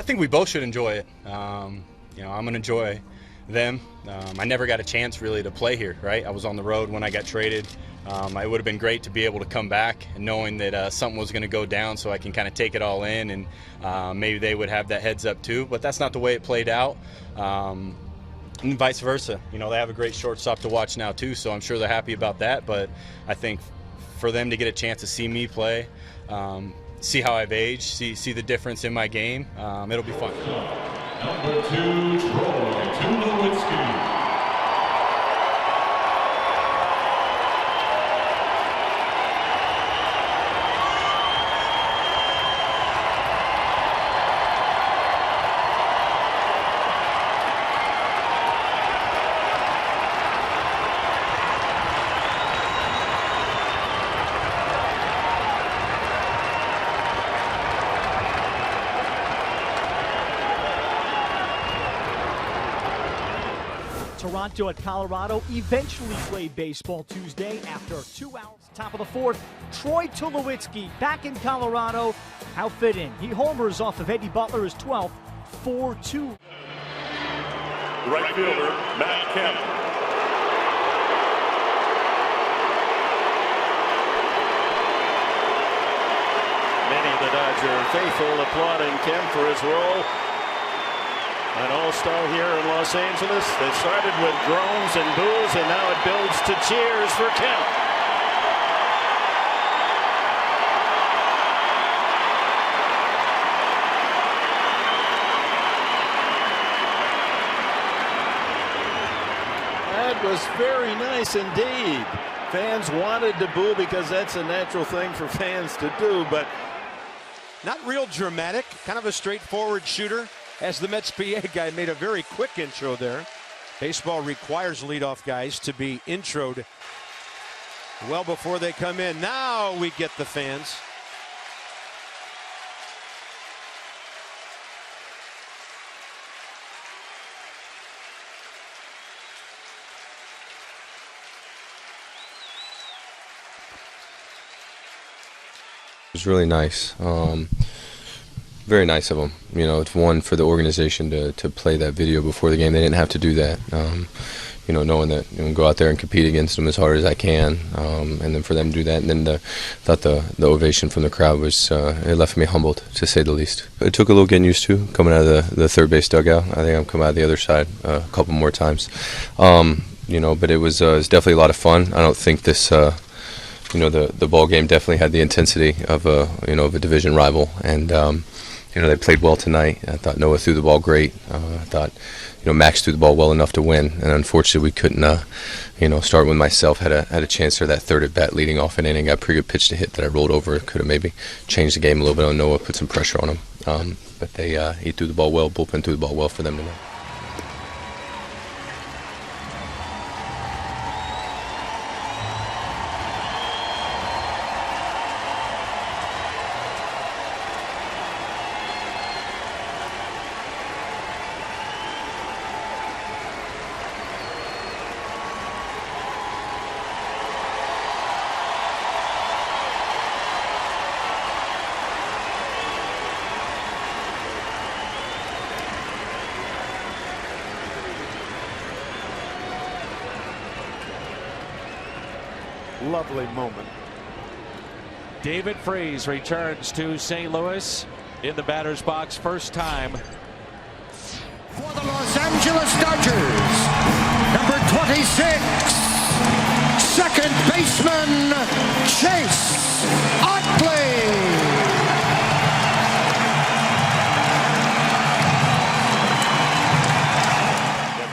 think we both should enjoy it. You know, I'm gonna enjoy them. I never got a chance really to play here, right? I was on the road when I got traded. It would have been great to be able to come back and knowing that something was going to go down, so I can kind of take it all in, and maybe they would have that heads up too. But that's not the way it played out. And vice versa. You know, they have a great shortstop to watch now too, so I'm sure they're happy about that. But I think for them to get a chance to see me play, see how I've aged, see the difference in my game, it'll be fun. Number 2, Troy Tulowitzki. Toronto at Colorado eventually played baseball Tuesday after 2 hours. Top of the fourth, Troy Tulowitzki back in Colorado. How fit in? He homers off of Eddie Butler, his 12th, 4-2. Right fielder, Matt Kemp. Many of the Dodger faithful applauding Kemp for his role. An all-star here in Los Angeles. They started with groans and boos, and now it builds to cheers for Kemp. That was very nice indeed. Fans wanted to boo because that's a natural thing for fans to do, but not real dramatic, kind of a straightforward shooter. As the Mets PA guy made a very quick intro there. Baseball requires leadoff guys to be introed well before they come in. Now we get the fans. It was really nice. Very nice of them. You know, it's one for the organization to play that video before the game. They didn't have to do that. You know, knowing that I'm go out there and compete against them as hard as I can, and then for them to do that, and then the ovation from the crowd was it left me humbled, to say the least. It took a little getting used to coming out of the third base dugout. I think I'm coming out of the other side a couple more times. You know, but it was definitely a lot of fun. I don't think this. You know, the ball game definitely had the intensity of a division rival, and you know, they played well tonight. I thought Noah threw the ball great. I thought, you know, Max threw the ball well enough to win, and unfortunately we couldn't, you know, start with myself. Had a chance there that third at bat, leading off an inning. Got a pretty good pitch to hit that I rolled over. Could have maybe changed the game a little bit on Noah, put some pressure on him. But he threw the ball well. Bullpen threw the ball well for them tonight. Lovely moment. David Freese returns to St. Louis in the batter's box first time. For the Los Angeles Dodgers, number 26, second baseman, Chase Utley.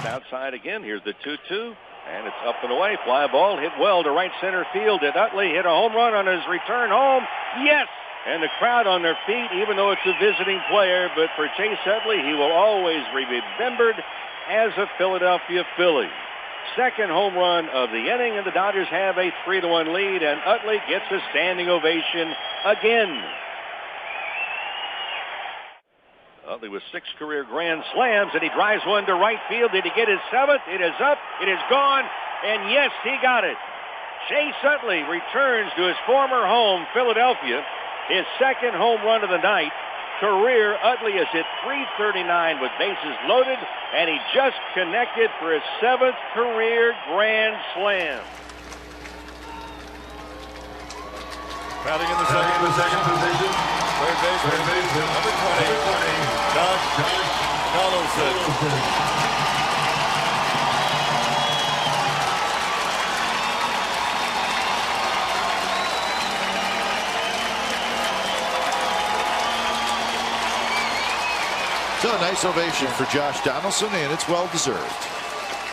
Outside again. Here's the 2-2. And it's up and away. Fly ball hit well to right center field. Did Utley hit a home run on his return home? Yes! And the crowd on their feet, even though it's a visiting player. But for Chase Utley, he will always be remembered as a Philadelphia Philly. Second home run of the inning, and the Dodgers have a 3-1 lead. And Utley gets a standing ovation again. Utley with 6 career grand slams, and he drives one to right field. Did he get his 7th? It is up. It is gone. And yes, he got it. Chase Utley returns to his former home, Philadelphia. His second home run of the night. career. Utley has hit .339 with bases loaded, and he just connected for his 7th career grand slam. Batting in the second position. Third base, number 20, Josh Donaldson. So a nice ovation for Josh Donaldson, and it's well deserved.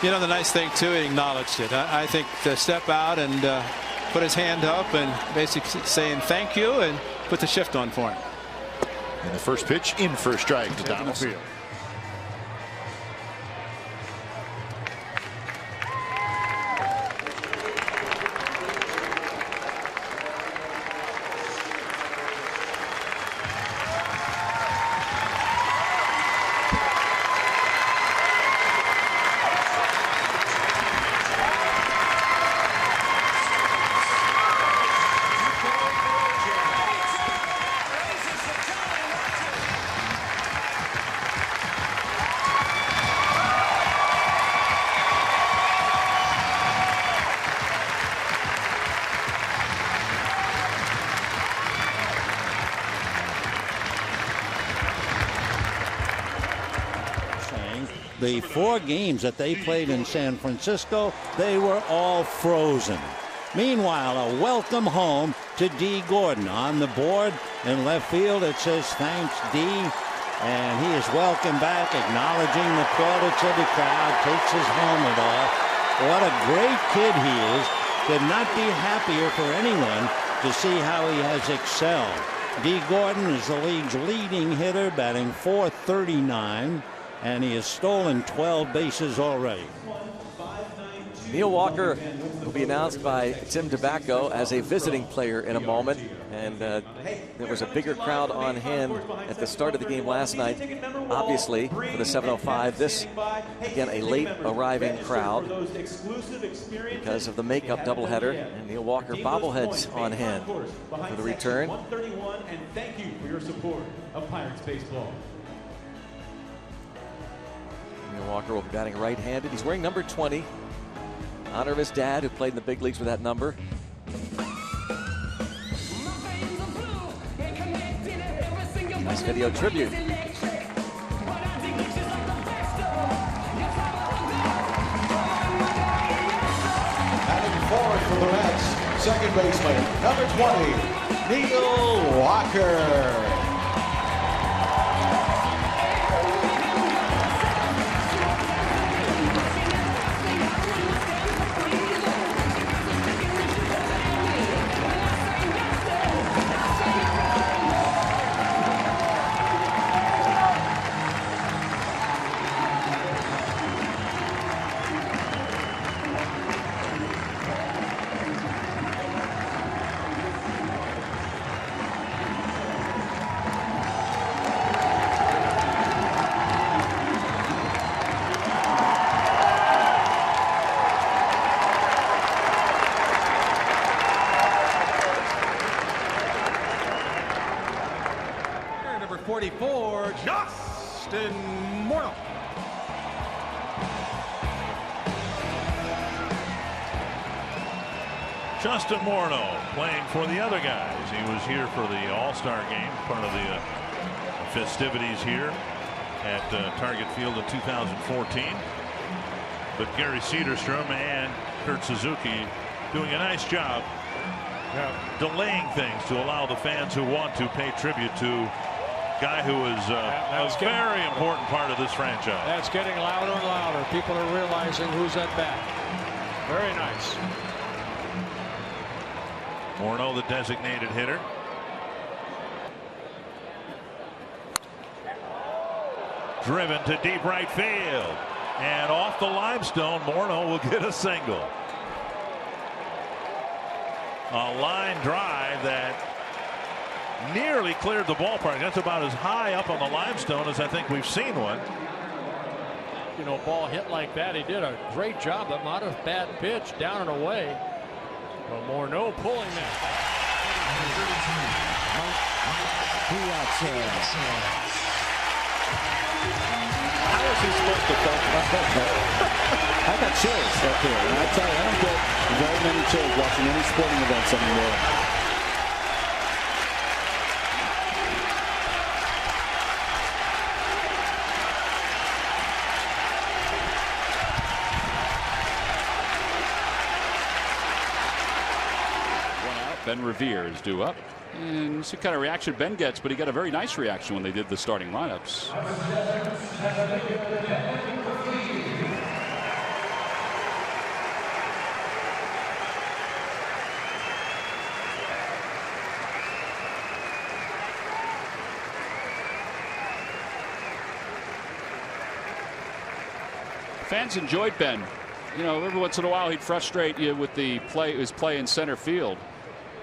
You know, the nice thing too, he acknowledged it. I think to step out and put his hand up and basically saying thank you and put the shift on for him. And the first pitch in for a strike to Donaldson. The 4 games that they played in San Francisco, they were all frozen. Meanwhile, a welcome home to D. Gordon. On the board in left field, it says thanks, D. And he is welcomed back, acknowledging the plaudits of the crowd, takes his helmet off. What a great kid he is. Could not be happier for anyone to see how he has excelled. D. Gordon is the league's leading hitter, batting .439. And he has stolen 12 bases already. Neil Walker will be announced by Tim Tobacco as a visiting player in a moment. And there was a bigger crowd on hand at the start of the game last night. Obviously, for the 7:05, this, again, a late arriving crowd because of the makeup doubleheader. And Neil Walker bobbleheads on hand for the return. 131, and thank you for your support of Pirates baseball. Neil Walker will be batting right-handed. He's wearing number 20. In honor of his dad, who played in the big leagues with that number. Nice video tribute. Batting forward for the Mets, second baseman, number 20, Neil Walker. Number 44, Justin Morneau. Justin Morneau playing for the other guys. He was here for the All-Star game, part of the festivities here at Target Field in 2014. But Gary Cederstrom and Kurt Suzuki doing a nice job delaying things to allow the fans who want to pay tribute to a guy who is a very important part of this franchise. That's getting louder and louder. People are realizing who's at bat. Very nice. Morneau, the designated hitter. Driven to deep right field. And off the limestone, Morneau will get a single. A line drive that nearly cleared the ballpark. That's about as high up on the limestone as I think we've seen one. You know, ball hit like that, he did a great job, but not a bad pitch, down and away. But Morneau pulling that. How is he supposed to I got chills up here, and I tell you, I don't get very many chills watching any sporting events anymore. Ben Revere is due up. And see what kind of reaction Ben gets, but he got a very nice reaction when they did the starting lineups. Fans enjoyed Ben. You know, every once in a while he'd frustrate you with his play in center field.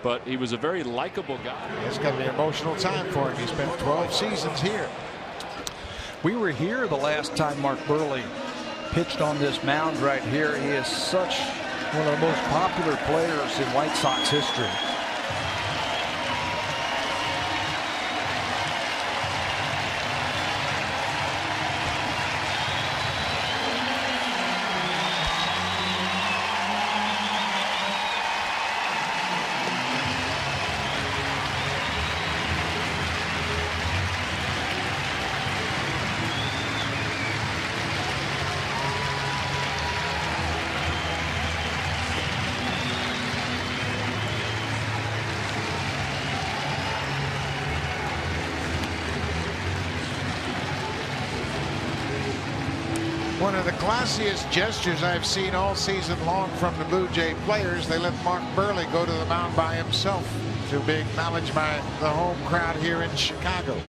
But he was a very likable guy. It's going to be an emotional time for him. He spent 12 seasons here. We were here the last time Mark Burley pitched on this mound right here. He is such one of the most popular players in White Sox history. One of the classiest gestures I've seen all season long from the Blue Jay players. They let Mark Burley go to the mound by himself to be acknowledged by the home crowd here in Chicago.